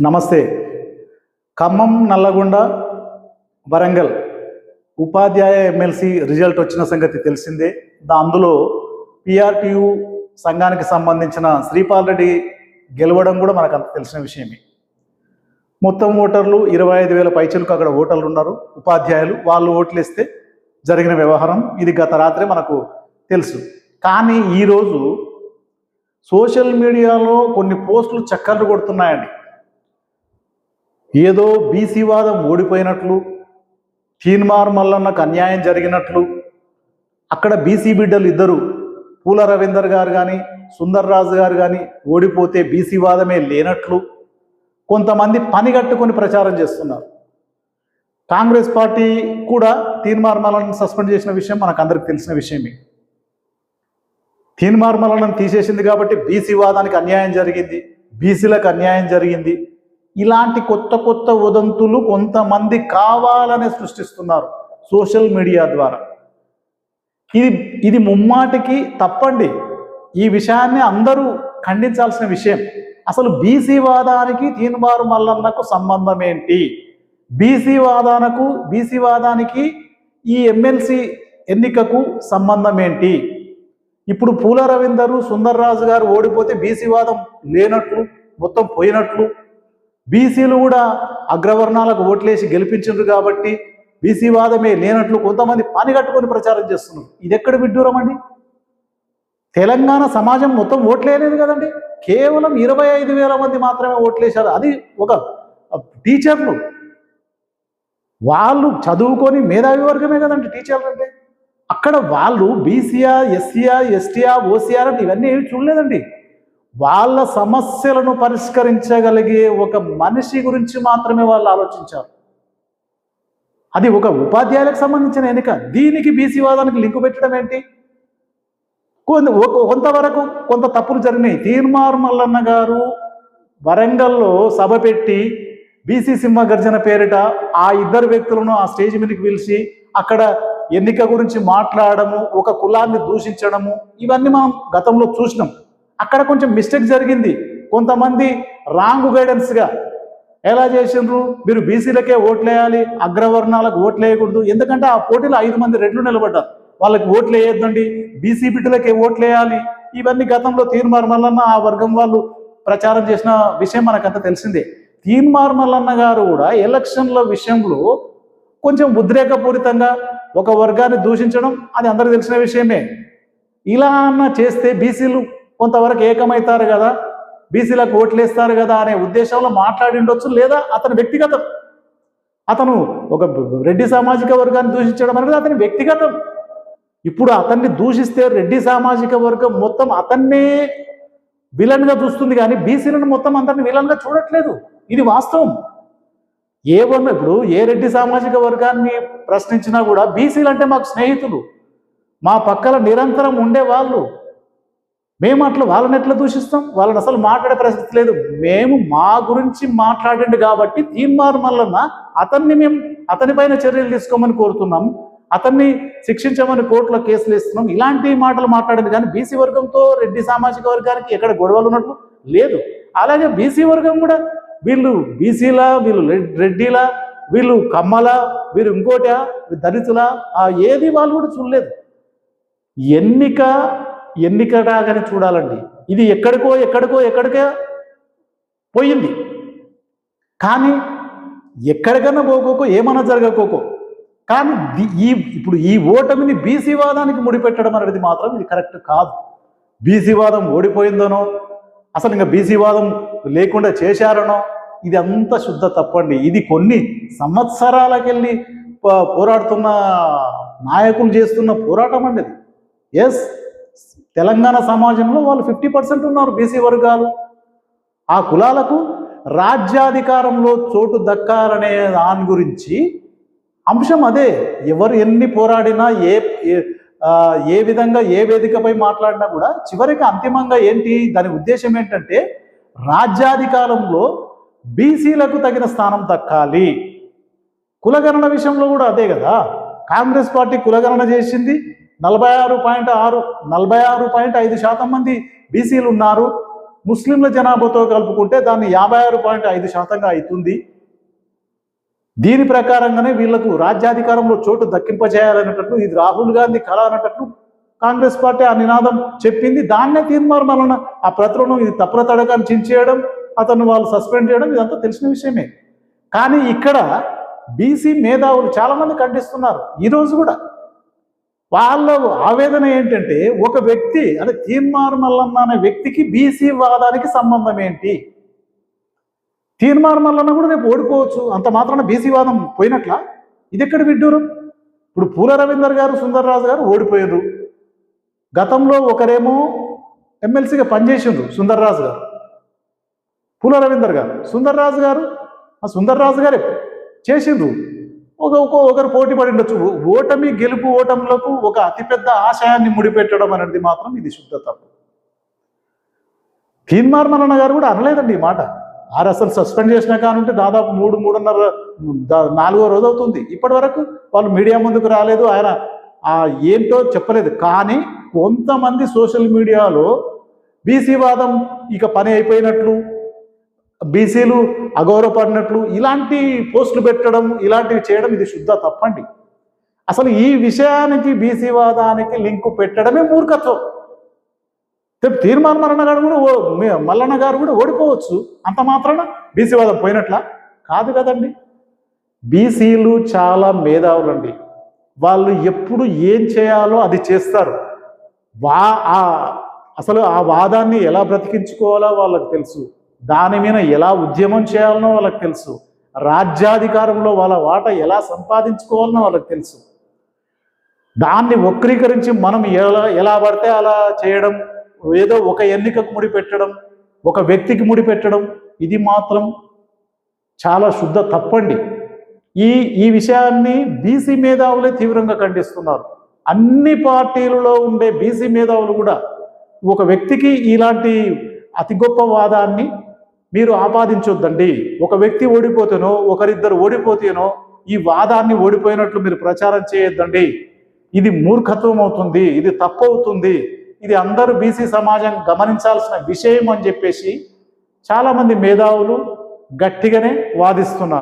నమస్తే. ఖమ్మం, నల్లగొండ, వరంగల్ ఉపాధ్యాయ MLC result వచ్చిన సంగతి తెలిసిందే. అందులో పిఆర్టీయు సంఘానికి సంబంధించిన శ్రీపాల్ రెడ్డి గెలవడం కూడా మనకు అంత తెలిసిన విషయమే. మొత్తం ఓటర్లు 25,000 పైచలకు అక్కడ ఓటర్లు ఉన్నారు, ఉపాధ్యాయులు. వాళ్ళు ఓట్లేస్తే జరిగిన వ్యవహారం ఇది గత రాత్రే మనకు తెలుసు. కానీ ఈరోజు సోషల్ మీడియాలో కొన్ని పోస్టులు చక్కర్లు కొడుతున్నాయండి. ఏదో బీసీ వాదం ఓడిపోయినట్లు, తీన్మార్ మల్లన్నకు అన్యాయం జరిగినట్లు, అక్కడ బీసీ బిడ్డలు ఇద్దరు పూల రవీందర్ గారు కానీ సుందర్ రాజు గారు కానీ ఓడిపోతే బీసీ వాదమే లేనట్లు కొంతమంది పనిగట్టుకొని ప్రచారం చేస్తున్నారు. కాంగ్రెస్ పార్టీ కూడా తీన్మార్ మల్లన్నను సస్పెండ్ చేసిన విషయం మనకు అందరికి తెలిసిన విషయమే. తీన్మార్ మల్లన్నను తీసేసింది కాబట్టి బీసీ వాదానికి అన్యాయం జరిగింది, బీసీలకు అన్యాయం జరిగింది. ఇలాంటి కొత్త కొత్త వదంతులు కొంతమంది కావాలనే సృష్టిస్తున్నారు సోషల్ మీడియా ద్వారా. ఇది ముమ్మాటికి తప్పండి. ఈ విషయాన్ని అందరూ ఖండించాల్సిన విషయం. అసలు బీసీ వాదానికి తీన్మార్ మల్లన్నకు సంబంధం ఏంటి? బీసీ వాదానికి ఈ ఎమ్మెల్సీ ఎన్నికకు సంబంధం ఏంటి? ఇప్పుడు పూల రవీందరు సుందర్ రాజు గారు ఓడిపోతే బీసీ వాదం లేనట్లు, మొత్తం పోయినట్లు, బీసీలు కూడా అగ్రవర్ణాలకు ఓట్లేసి గెలిపించారు కాబట్టి బీసీ వాదమే లేనట్లు కొంతమంది పని కట్టుకొని ప్రచారం చేస్తున్నారు. ఇది ఎక్కడ విడ్డూరం అండి? తెలంగాణ సమాజం మొత్తం ఓట్లేలేదు కదండి. కేవలం 25,000 మంది మాత్రమే ఓట్లేశారు. అది ఒక టీచర్లు, వాళ్ళు చదువుకొని మేధావి వర్గమే కదండి టీచర్లు అంటే. అక్కడ వాళ్ళు బీసీయా, ఎస్సీయా, ఎస్టీయా, ఓసీఆర్ అంటే ఇవన్నీ ఏమి చూడలేదండి. వాళ్ళ సమస్యలను పరిష్కరించగలిగే ఒక మనిషి గురించి మాత్రమే వాళ్ళు ఆలోచించారు. అది ఒక ఉపాధ్యాయులకు సంబంధించిన ఎన్నిక. దీనికి బీసీ వాదానికి లింకు పెట్టడం ఏంటి? కొంతవరకు కొంత తప్పులు జరిగినాయి. తీన్మార్ మల్లన్న గారు వరంగల్లో సభ పెట్టి బీసీ సింహ గర్జన పేరిట ఆ ఇద్దరు వ్యక్తులను ఆ స్టేజ్ మీదకి పిలిచి అక్కడ ఎన్నిక గురించి మాట్లాడము, ఒక కులాన్ని దూషించడము, ఇవన్నీ మనం గతంలో చూసినాం. అక్కడ కొంచెం మిస్టేక్ జరిగింది. కొంతమంది రాంగ్ గైడెన్స్గా ఎలా చేసిండ్రు, మీరు బీసీలకే ఓట్లేయాలి, అగ్రవర్ణాలకు ఓట్లేయకూడదు. ఎందుకంటే ఆ పోటీలో 5 మంది రెడ్లు నిలబడ్డారు, వాళ్ళకి ఓట్లు వేయొద్దండి, బీసీ బిడ్డలకే ఓట్లేయాలి. ఇవన్నీ గతంలో తీన్మార్ మల్లన్న ఆ వర్గం వాళ్ళు ప్రచారం చేసిన విషయం మనకంతా తెలిసిందే. తీన్మార్ మల్లన్న గారు కూడా ఎలక్షన్ల విషయంలో కొంచెం ఉద్రేకపూరితంగా ఒక వర్గాన్ని దూషించడం అది అందరికీ తెలిసిన విషయమే. ఇలా అన్న చేస్తే బీసీలు కొంతవరకు ఏకమవుతారు కదా, బీసీలకు ఓట్లేస్తారు కదా అనే ఉద్దేశంలో మాట్లాడి ఉండొచ్చు. లేదా అతని వ్యక్తిగతం, అతను ఒక రెడ్డి సామాజిక వర్గాన్ని దూషించడం అనేది అతని వ్యక్తిగతం. ఇప్పుడు అతన్ని దూషిస్తే రెడ్డి సామాజిక వర్గం మొత్తం అతన్నే విలన్గా చూస్తుంది, కానీ బీసీలను మొత్తం అందరిని విలన్గా చూడట్లేదు. ఇది వాస్తవం. ఇప్పుడు ఏ రెడ్డి సామాజిక వర్గాన్ని ప్రశ్నించినా కూడా బీసీలు అంటే మాకు స్నేహితులు, మా పక్కల నిరంతరం ఉండేవాళ్ళు, మేము అట్లా వాళ్ళని ఎట్లా దూషిస్తాం? వాళ్ళని అసలు మాట్లాడే పరిస్థితి లేదు. మేము మా గురించి మాట్లాడండి కాబట్టి తీన్మార్ మల్లన్న అతనిపైన చర్యలు తీసుకోమని కోరుతున్నాం, అతన్ని శిక్షించమని కోర్టులో కేసులు ఇస్తున్నాం. ఇలాంటి మాటలు మాట్లాడింది. కానీ బీసీ వర్గంతో రెడ్డి సామాజిక వర్గానికి ఎక్కడ గొడవలు ఉన్నట్లు లేదు. అలాగే బీసీ వర్గం కూడా వీళ్ళు బీసీలా, వీళ్ళు రెడ్డిలా, వీళ్ళు కమ్మలా, వీళ్ళు ఇంకోటా, దళితులా, ఏది వాళ్ళు కూడా చూడలేదు. ఎన్నికటాగానే చూడాలండి. ఇది ఎక్కడికో పోయింది. కానీ ఎక్కడికన్నా పోకోకో, ఏమన్నా జరగకోకో, కానీ ఇప్పుడు ఈ ఓటమిని బీసీ వాదానికి ముడిపెట్టడం అనేది మాత్రం ఇది కరెక్ట్ కాదు. బీసీ వాదం ఓడిపోయిందనో, అసలు ఇంకా బీసీ వాదం లేకుండా చేశారనో, ఇది అంత శుద్ధ తప్పండి. ఇది కొన్ని సంవత్సరాలకెళ్ళి పోరాడుతున్న నాయకులు చేస్తున్న పోరాటం అండి ఇది. ఎస్, తెలంగాణ సమాజంలో వాళ్ళు 50% ఉన్నారు బీసీ వర్గాలు. ఆ కులాలకు రాజ్యాధికారంలో చోటు దక్కాలనే దాని గురించి అంశం అదే. ఎవరు ఎన్ని పోరాడినా, ఏ విధంగా ఏ వేదికపై మాట్లాడినా కూడా చివరికి అంతిమంగా ఏంటి, దాని ఉద్దేశం ఏంటంటే రాజ్యాధికారంలో బీసీలకు తగిన స్థానం దక్కాలి. కులగణన విషయంలో కూడా అదే కదా. కాంగ్రెస్ పార్టీ కులగణన చేసింది, 46.5% మంది బీసీలు ఉన్నారు. ముస్లింల జనాభాతో కలుపుకుంటే దాన్ని 56.5% అవుతుంది. దీని ప్రకారంగానే వీళ్లకు రాజ్యాధికారంలో చోటు దక్కింపజేయాలనేటట్లు ఇది రాహుల్ గాంధీ కళ అనేటట్లు కాంగ్రెస్ పార్టీ ఆ నినాదం చెప్పింది. దాన్నే తీర్మానం ఆ ప్రతులను ఇది తప్పుతడకాన్ని చించేయడం, అతను వాళ్ళు సస్పెండ్ చేయడం ఇదంతా తెలిసిన విషయమే. కానీ ఇక్కడ బీసీ మేధావులు చాలామంది ఖండిస్తున్నారు. ఈరోజు కూడా వాళ్ళ ఆవేదన ఏంటంటే ఒక వ్యక్తి అంటే తీన్మార్ మల్లన్న అనే వ్యక్తికి బీసీ వాదానికి సంబంధం ఏంటి? తీన్మార్ మల్లన్న కూడా రేపు ఓడిపోవచ్చు, అంత మాత్రాన బీసీ వాదం పోయినట్ల? ఇది ఎక్కడ విడ్డూరం? ఇప్పుడు పూల రవీందర్ గారు, సుందర్రాజు గారు ఓడిపోయారు. గతంలో ఒకరేమో ఎమ్మెల్సీగా పనిచేసిండ్రు సుందర్రాజు గారు, పూల రవీందర్ గారు. సుందర్రాజు గారే చేసిండ్రు. ఒకరు పోటీ పడి ఉండొచ్చు. ఓటమి గెలుపు ఓటములకు ఒక అతిపెద్ద ఆశయాన్ని ముడిపెట్టడం అనేది మాత్రం ఇది శుద్ధ తప్పు. తీన్మార్ మల్లన్న గారు కూడా అనలేదండి ఈ మాట. అసలు సస్పెండ్ చేసిన కానుంటే దాదాపు 3-3.5 రోజు అవుతుంది. ఇప్పటి వరకు వాళ్ళు మీడియా ముందుకు రాలేదు, ఆయన ఏంటో చెప్పలేదు. కానీ కొంతమంది సోషల్ మీడియాలో బీసీ వాదం ఇక పని అయిపోయినట్లు, బీసీలు అగౌరవపడినట్లు ఇలాంటి పోస్టులు పెట్టడం, ఇలాంటివి చేయడం ఇది శుద్ధ తప్పండి. అసలు ఈ విషయానికి బీసీ వాదానికి లింకు పెట్టడమే మూర్ఖత్వం. తీర్మానం మల్లన్న గారు కూడా ఓడిపోవచ్చు, అంత మాత్రాన బీసీ వాదం పోయినట్ల కాదు కదండి. బీసీలు చాలా మేధావులండి. వాళ్ళు ఎప్పుడు ఏం చేయాలో అది చేస్తారు. అసలు ఆ వాదాన్ని ఎలా బ్రతికించుకోవాలో వాళ్ళకి తెలుసు, దాని మీద ఎలా ఉద్యమం చేయాలనో వాళ్ళకి తెలుసు, రాజ్యాధికారంలో వాళ్ళ వాటా ఎలా సంపాదించుకోవాలనో వాళ్ళకి తెలుసు. దాన్ని వక్రీకరించి మనం ఎలా పడితే అలా చేయడం, ఏదో ఒక ఎన్నికకు ముడిపెట్టడం, ఒక వ్యక్తికి ముడిపెట్టడం ఇది మాత్రం చాలా శుద్ధ తప్పండి. ఈ విషయాన్ని బీసీ మేధావులే తీవ్రంగా ఖండిస్తున్నారు. అన్ని పార్టీలలో ఉండే బీసీ మేధావులు కూడా ఒక వ్యక్తికి ఇలాంటి అతి గొప్ప వాదాన్ని మీరు ఆపాదించొద్దండి. ఒక వ్యక్తి ఓడిపోతేనో, ఒకరిద్దరు ఓడిపోతేనో ఈ వాదాన్ని ఓడిపోయినట్లు మీరు ప్రచారం చేయొద్దండి. ఇది మూర్ఖత్వం అవుతుంది, ఇది తప్పు అవుతుంది, ఇది అందరూ బీసీ సమాజం గమనించాల్సిన విషయం అని చెప్పేసి చాలామంది మేధావులు గట్టిగానే వాదిస్తున్నారు.